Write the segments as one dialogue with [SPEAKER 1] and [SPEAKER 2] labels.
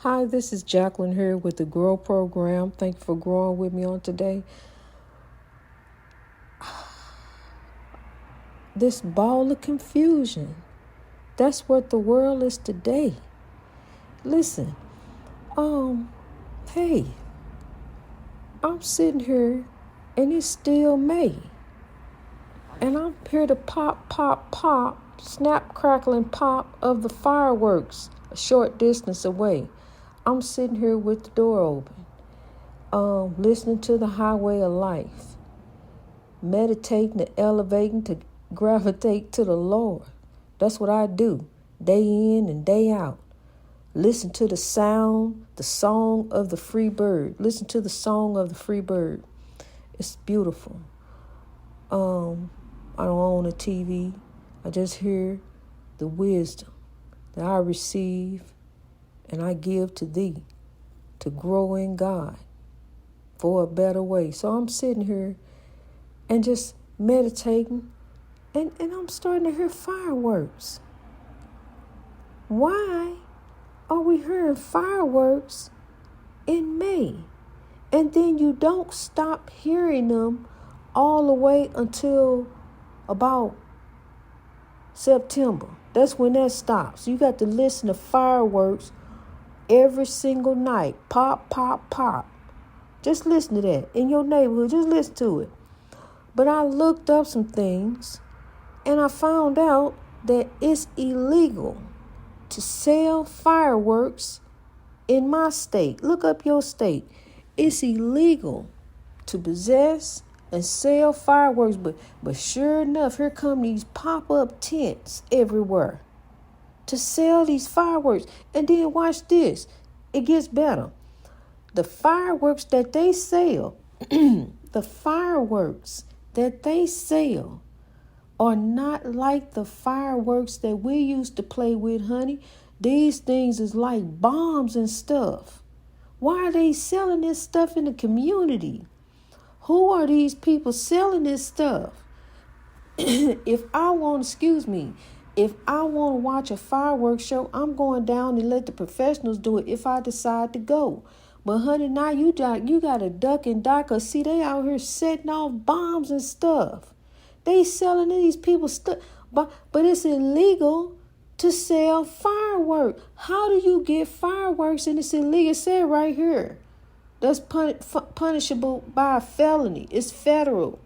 [SPEAKER 1] Hi, this is Jacqueline here with the Grow Program. Thank you for growing with me on today. This ball of confusion. That's what the world is today. Listen, hey, I'm sitting here and it's still May. And I'm here to pop, snap, crackle, and pop of the fireworks a short distance away. I'm sitting here with the door open, listening to the highway of life, meditating and elevating to gravitate to the Lord. That's what I do, day in and day out. Listen to the sound, the song of the free bird. Listen to the song of the free bird. It's beautiful. I don't own a TV. I just hear the wisdom that I receive and I give to thee to grow in God for a better way. So I'm sitting here and just meditating and I'm starting to hear fireworks. Why are we hearing fireworks in May? And then you don't stop hearing them all the way until about September. That's when that stops. You got to listen to fireworks every single night. Pop, pop, pop. Just listen to that. In your neighborhood, just listen to it. But I looked up some things and I found out that it's illegal to sell fireworks in my state. Look up your state. It's illegal to possess and sell fireworks, but sure enough, here come these pop-up tents everywhere to sell these fireworks. And then watch this. It gets better. The fireworks that they sell, are not like the fireworks that we used to play with, honey. These things is like bombs and stuff. Why are they selling this stuff in the community? Who are these people selling this stuff? If I want to watch a fireworks show, I'm going down and let the professionals do it if I decide to go. But honey, now you got to duck and die, because see, they out here setting off bombs and stuff. They selling these people stuff, but it's illegal to sell fireworks. How do you get fireworks and it's illegal? It said right here. That's punishable by a felony. It's federal.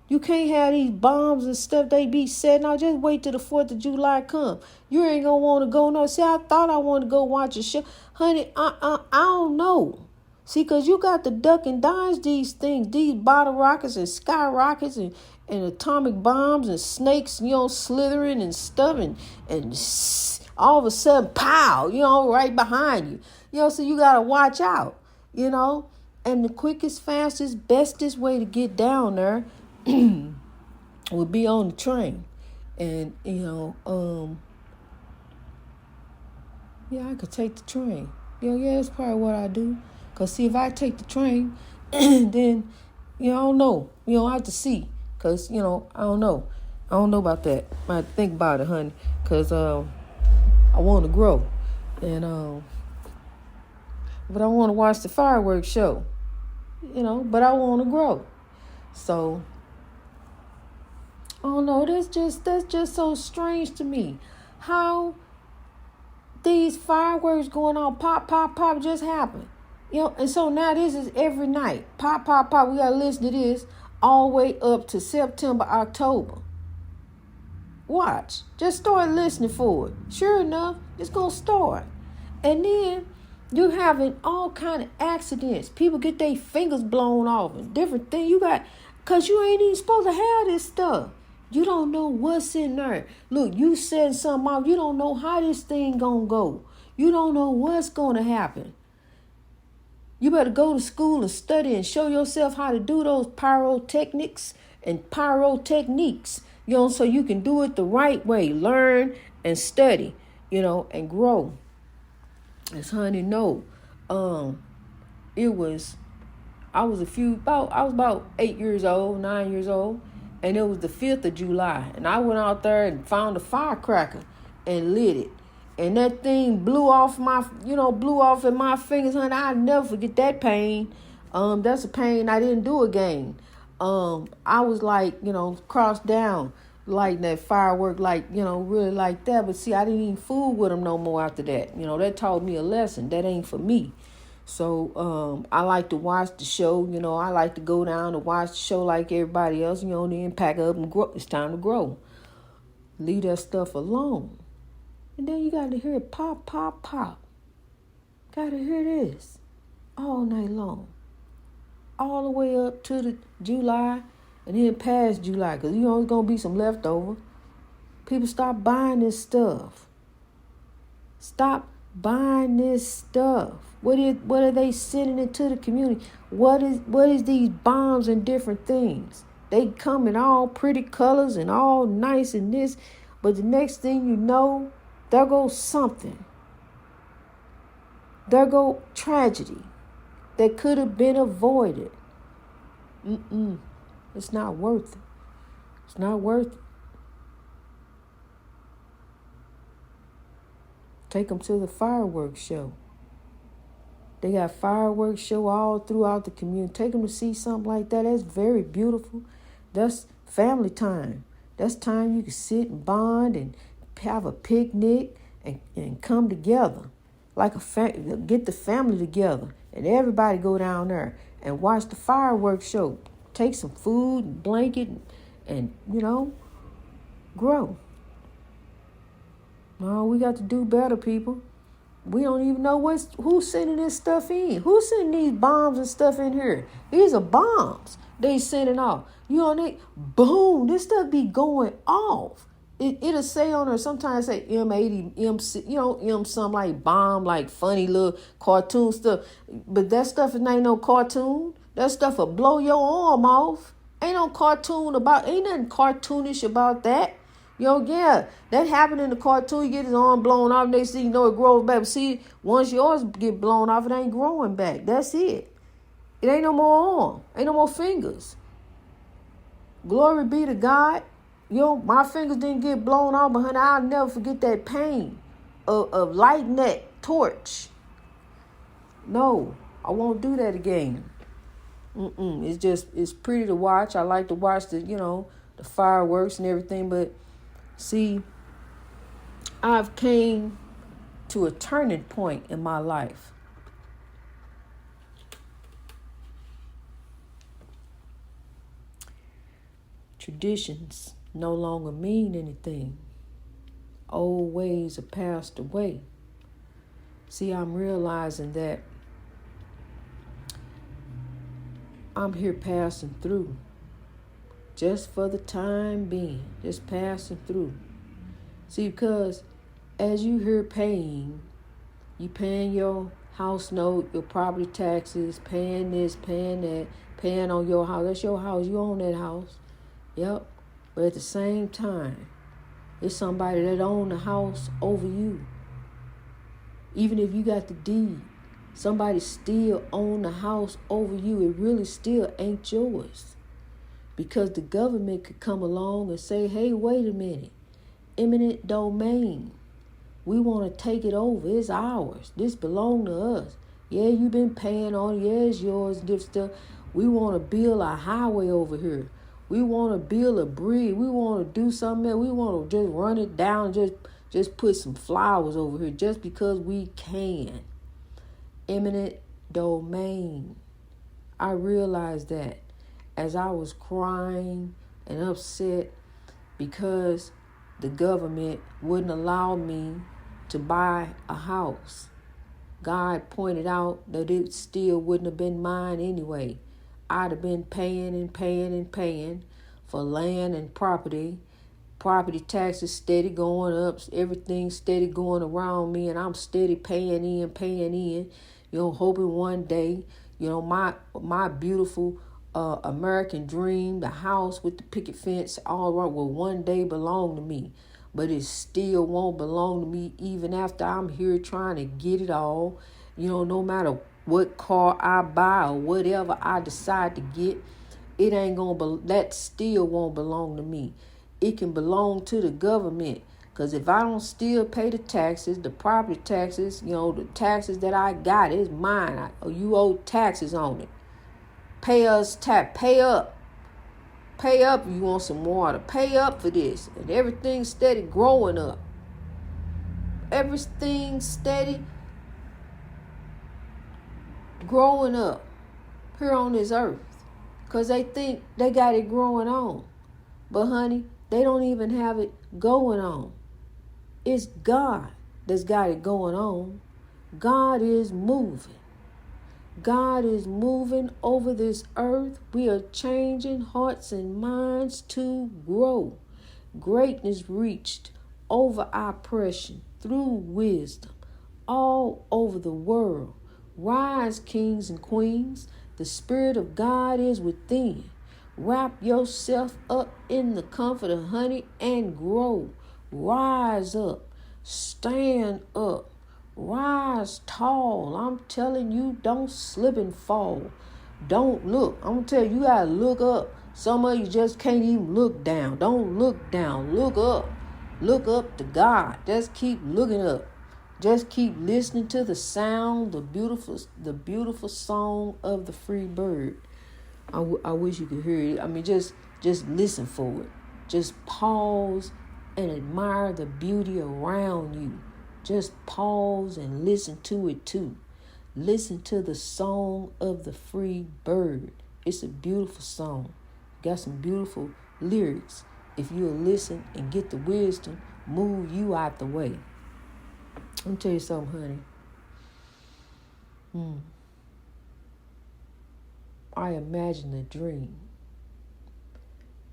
[SPEAKER 1] You can't have these bombs and stuff they be setting out. Just wait till the 4th of July come. You ain't going to want to go. No, see, I thought I wanted to go watch a show. Honey, I don't know. See, because you got to duck and dodge these things. These bottle rockets and sky rockets and atomic bombs and snakes, slithering and stuff. And all of a sudden, pow, right behind you. So you got to watch out. And the quickest, fastest, bestest way to get down there would be on the train. And, I could take the train. That's probably what I do. Because, see, if I take the train, then, I don't know. I have to see. Because, I don't know. I don't know about that. I have to think about it, honey. Because I want to grow. And, but I want to watch the fireworks show, but I want to grow. So, I don't know, that's just so strange to me. How these fireworks going on, pop, pop, pop, just happen. And so now this is every night. Pop, pop, pop. We got to listen to this all the way up to September, October. Watch. Just start listening for it. Sure enough, it's going to start. And then you're having all kind of accidents. People get their fingers blown off and different things. Because you ain't even supposed to have this stuff. You don't know what's in there. Look, you setting something off. You don't know how this thing gonna go. You don't know what's gonna happen. You better go to school and study and show yourself how to do those pyrotechnics and pyrotechniques, so you can do it the right way. Learn and study, and grow. As honey know, I was about 8 years old, 9 years old, and it was the 5th of July. And I went out there and found a firecracker and lit it. And that thing blew off in my fingers, honey. I'll never forget that pain. That's a pain I didn't do again. I was like, crossed down, lighting that firework, like, really like that. But see, I didn't even fool with them no more after that. That taught me a lesson. That ain't for me. So I like to watch the show. I like to go down and watch the show like everybody else, then pack up and grow. It's time to grow. Leave that stuff alone. And then you got to hear it pop, pop, pop. Got to hear this all night long. All the way up to the July and then past July. Because it's going to be some leftover. People stop buying this stuff. Stop buying this stuff. What are they sending into the community? What is these bombs and different things? They come in all pretty colors and all nice and this. But the next thing you know, there goes something. There go tragedy that could have been avoided. It's not worth it. It's not worth it. Take them to the fireworks show. They got fireworks show all throughout the community. Take them to see something like that. That's very beautiful. That's family time. That's time you can sit and bond and have a picnic and come together. Like get the family together and everybody go down there and watch the fireworks show. Take some food and blanket and grow. No, we got to do better, people. We don't even know who's sending this stuff in. Who's sending these bombs and stuff in here? These are bombs they sending off. Boom, this stuff be going off. It'll say on there, sometimes say M80, M something like bomb, like funny little cartoon stuff. But that stuff ain't no cartoon. That stuff will blow your arm off. Ain't nothing cartoonish about that. That happened in the cartoon. You get his arm blown off, next thing you know it grows back. But see, once yours get blown off, it ain't growing back. That's it. It ain't no more arm. Ain't no more fingers. Glory be to God. My fingers didn't get blown off, but honey, I'll never forget that pain of lighting that torch. No, I won't do that again. It's pretty to watch. I like to watch the fireworks and everything, but see, I've came to a turning point in my life. Traditions no longer mean anything. Old ways are passed away. See, I'm realizing that I'm here passing through. Just for the time being. Just passing through. See, because as you here paying, you paying your house note, your property taxes, paying this, paying that, paying on your house. That's your house. You own that house. Yep. But at the same time, it's somebody that own the house over you. Even if you got the deed, somebody still own the house over you. It really still ain't yours. Because the government could come along and say, hey, wait a minute. Eminent domain. We want to take it over. It's ours. This belongs to us. Yeah, you've been paying on it. Yeah, it's yours. This stuff. We want to build a highway over here. We want to build a bridge. We want to do something else. We want to just run it down, just put some flowers over here just because we can. Eminent domain. I realized that as I was crying and upset because the government wouldn't allow me to buy a house. God pointed out that it still wouldn't have been mine anyway. I'd have been paying and paying and paying for land and property. Property taxes steady going up. Everything steady going around me. And I'm steady paying in. Hoping one day, my beautiful American dream, the house with the picket fence, all right, will one day belong to me. But it still won't belong to me even after I'm here trying to get it all. No matter what car I buy or whatever I decide to get, that still won't belong to me. It can belong to the government. Because if I don't still pay the taxes, the property taxes, the taxes that I got is mine. You owe taxes on it. Pay up. Pay up if you want some water. Pay up for this. And everything's steady growing up. Everything's steady growing up here on this earth. Because they think they got it growing on. But honey, they don't even have it going on. It's God that's got it going on. God is moving. God is moving over this earth. We are changing hearts and minds to grow. Greatness reached over oppression through wisdom all over the world. Rise, kings and queens. The Spirit of God is within. Wrap yourself up in the comfort of honey and grow. Rise up. Stand up. Rise tall. I'm telling you, don't slip and fall. Don't look. I'm going to tell you, you got to look up. Some of you just can't even look down. Don't look down. Look up. Look up to God. Just keep looking up. Just keep listening to the sound, the beautiful song of the free bird. I wish you could hear it. I mean, just listen for it. Just pause and admire the beauty around you. Just pause and listen to it too. Listen to the song of the free bird. It's a beautiful song. Got some beautiful lyrics. If you'll listen and get the wisdom, move you out the way. Let me tell you something, honey. I imagine a dream.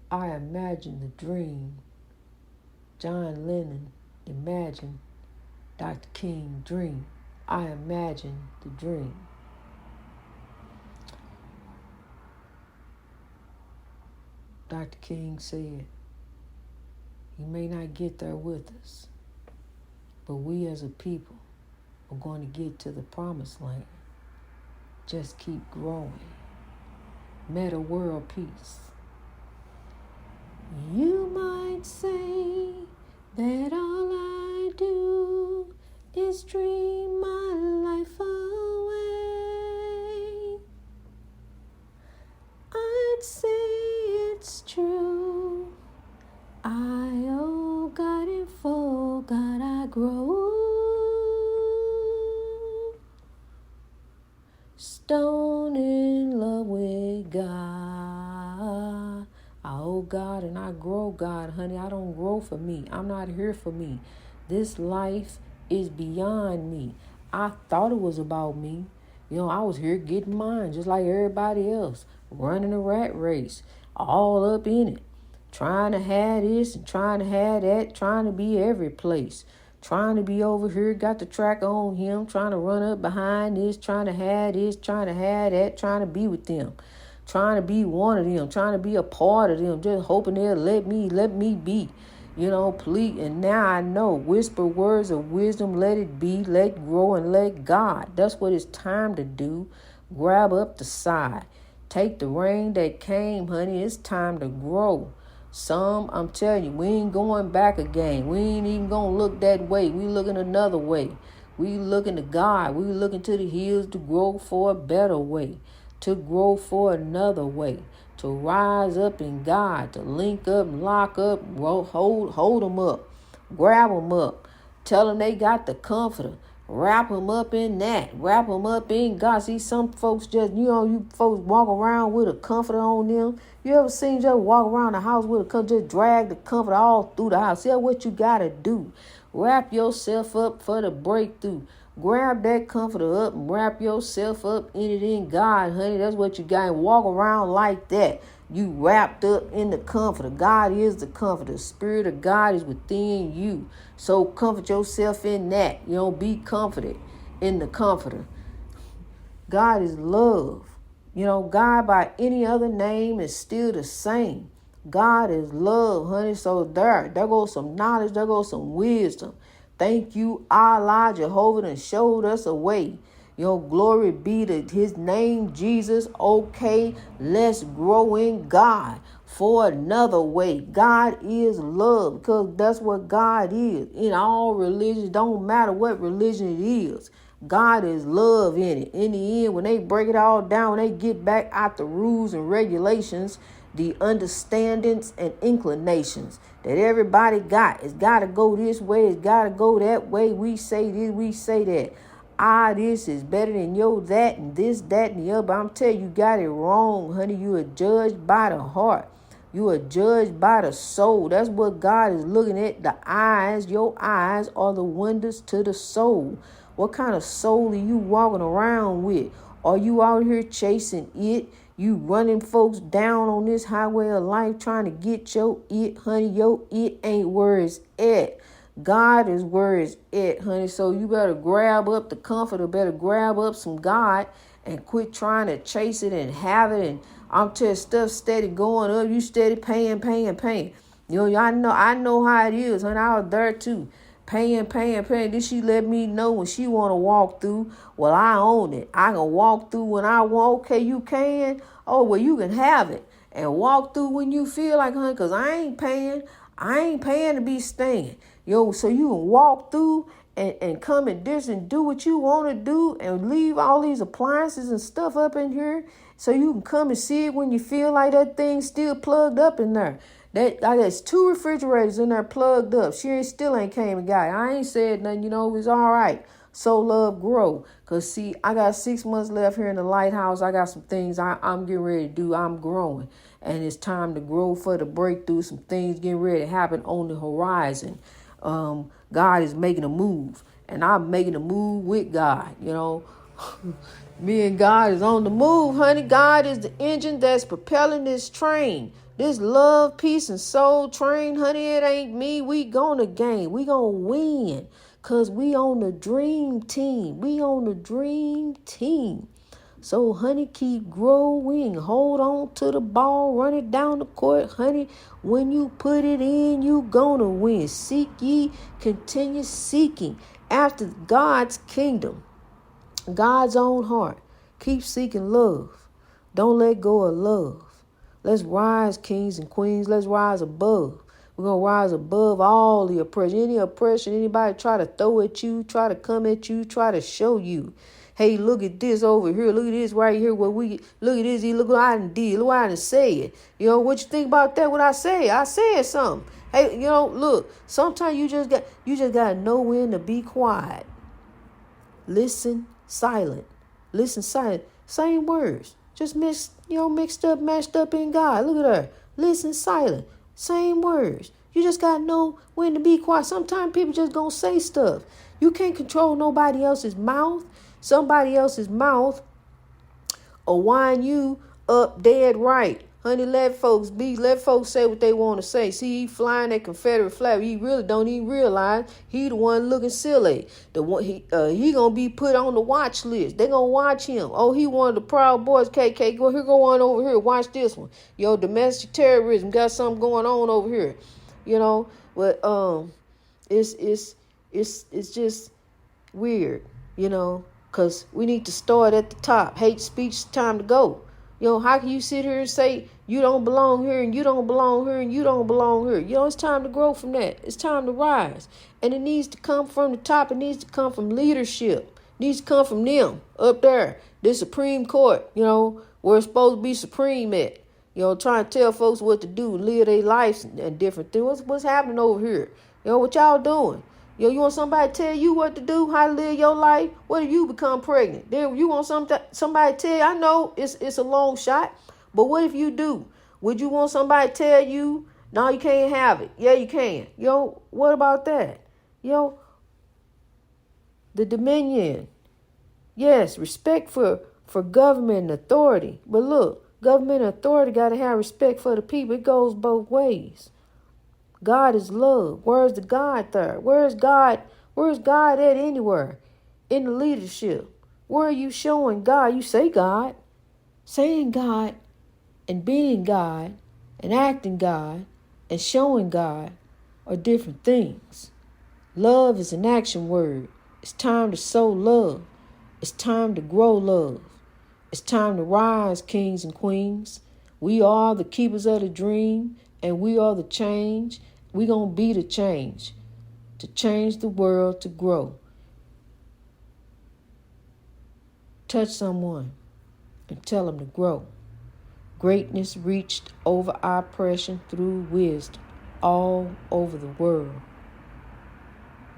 [SPEAKER 1] I imagine the dream. John Lennon imagined Dr. King dream. I imagine the dream. Dr. King said, he may not get there with us, but we as a people are going to get to the promised land. Just keep growing. Meta world peace. You might say that all I do is dream my life away. I'd say it's true. I owe God and for God I grow. Stone in love with God. I owe God and I grow God, honey. I don't grow for me. I'm not here for me. This life is beyond me. I thought it was about me. I was here getting mine just like everybody else, running a rat race, all up in it, trying to have this and trying to have that, trying to be every place, trying to be over here, got the track on him, trying to run up behind this, trying to have this, trying to have that, trying to be with them, trying to be one of them, trying to be a part of them, just hoping they'll let me be. Please. And now I know, whisper words of wisdom, let it be, let grow, and let God. That's what it's time to do. Grab up the side. Take the rain that came, honey. It's time to grow. Some, I'm telling you, we ain't going back again. We ain't even going to look that way. We looking another way. We looking to God. We looking to the hills to grow for a better way. To grow for another way. To rise up in God, to link up, lock up, hold them up, grab them up, tell them they got the comforter, wrap them up in that, wrap them up in God. See, some folks just, you folks walk around with a comforter on them. You ever seen just walk around the house with a comforter, just drag the comforter all through the house? See what you got to do. Wrap yourself up for the breakthrough. Grab that comforter up and wrap yourself up in it in God, honey. That's what you got. And walk around like that. You wrapped up in the comforter. God is the comforter. The Spirit of God is within you. So comfort yourself in that. Be comforted in the comforter. God is love. God by any other name is still the same. God is love, honey. So there goes some knowledge. There goes some wisdom. Thank you, Allah, Jehovah, and showed us a way. Glory be to his name, Jesus. Okay, let's grow in God for another way. God is love, because that's what God is. In all religions, don't matter what religion it is, God is love in it. In the end, when they break it all down, when they get back out the rules and regulations, the understandings and inclinations that everybody got, it's got to go this way, it's got to go that way. We say this, we say that. This is better than your that, and this, that, and the other. But I'm telling you, you got it wrong, honey. You are judged by the heart. You are judged by the soul. That's what God is looking at. The eyes, your eyes are the windows to the soul. What kind of soul are you walking around with? Are you out here chasing it? You running folks down on this highway of life trying to get your it, honey. Your it ain't where it's at. God is where it's at, honey. So you better grab up the comforter, better grab up some God and quit trying to chase it and have it. And I'm telling you, stuff steady going up. You steady paying. I know how it is, honey. I was there too. Paying. Then she let me know when she want to walk through. Well, I own it. I can walk through when I want. Okay, you can. Oh, well, you can have it. And walk through when you feel like, honey, because I ain't paying. I ain't paying to be staying. So you can walk through and come in this and do what you want to do and leave all these appliances and stuff up in here so you can come and see it when you feel like that thing's still plugged up in there. There's 2 refrigerators in there plugged up. She still ain't came and got it. I ain't said nothing, it's all right. So love grow. Because see, I got 6 months left here in the Lighthouse. I got some things I'm getting ready to do. I'm growing. And it's time to grow for the breakthrough. Some things getting ready to happen on the horizon. God is making a move. And I'm making a move with God, Me and God is on the move, honey. God is the engine that's propelling this train. This love, peace, and soul train, honey, it ain't me. We gonna gain. We gonna win. Because we on the dream team. We on the dream team. So, honey, keep growing. Hold on to the ball. Run it down the court, honey. When you put it in, you gonna win. Seek ye, continue seeking after God's kingdom, God's own heart. Keep seeking love. Don't let go of love. Let's rise, kings and queens. Let's rise above. We're going to rise above all the oppression. Any oppression, anybody try to throw at you, try to come at you, try to show you. Hey, look at this over here. Look at this right here. Look at this. Look what I done did. Look what I done said. What you think about that? What I say? I said something. Hey, look. Sometimes you just got to know when to be quiet. Listen, silent. Listen, silent. Same words. Just mixed up, mashed up in God. Look at her. Listen, silent. Same words. You just got to know when to be quiet. Sometimes people just going to say stuff. You can't control nobody else's mouth. Somebody else's mouth or wind you up dead right. Honey, let folks say what they want to say. See, he flying that Confederate flag. He really don't even realize he the one looking silly. The one he gonna be put on the watch list. They gonna watch him. Oh, he one of the Proud Boys. KK, go on over here. Watch this one. Domestic terrorism got something going on over here. But it's just weird. Because we need to start at the top. Hate speech, time to go. How can you sit here and say you don't belong here and you don't belong here and you don't belong here? It's time to grow from that. It's time to rise. And it needs to come from the top. It needs to come from leadership. It needs to come from them up there. This Supreme Court, where it's supposed to be supreme at. Trying to tell folks what to do, live their lives and different things. What's happening over here? What y'all doing? You want somebody to tell you what to do, how to live your life? What if you become pregnant? Then you want somebody to tell you? I know it's a long shot, but what if you do? Would you want somebody to tell you, no, you can't have it? Yeah, you can. What about that? The dominion. Yes, respect for government and authority. But look, government and authority got to have respect for the people. It goes both ways. God is love. Where's the God there? Where's God? Where's God at anywhere? In the leadership. Where are you showing God? You say God. Saying God and being God and acting God and showing God are different things. Love is an action word. It's time to sow love. It's time to grow love. It's time to rise, kings and queens. We are the keepers of the dream, and we are the change. We gonna be the change to change the world to grow. Touch someone and tell them to grow. Greatness reached over oppression through wisdom all over the world.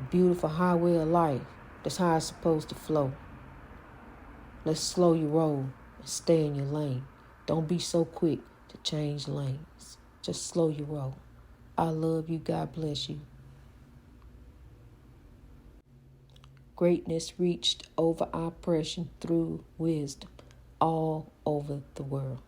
[SPEAKER 1] Beautiful highway of life. That's how it's supposed to flow. Let's slow your roll and stay in your lane. Don't be so quick to change lanes. Just slow your roll. I love you. God bless you. Greatness reached over oppression through wisdom all over the world.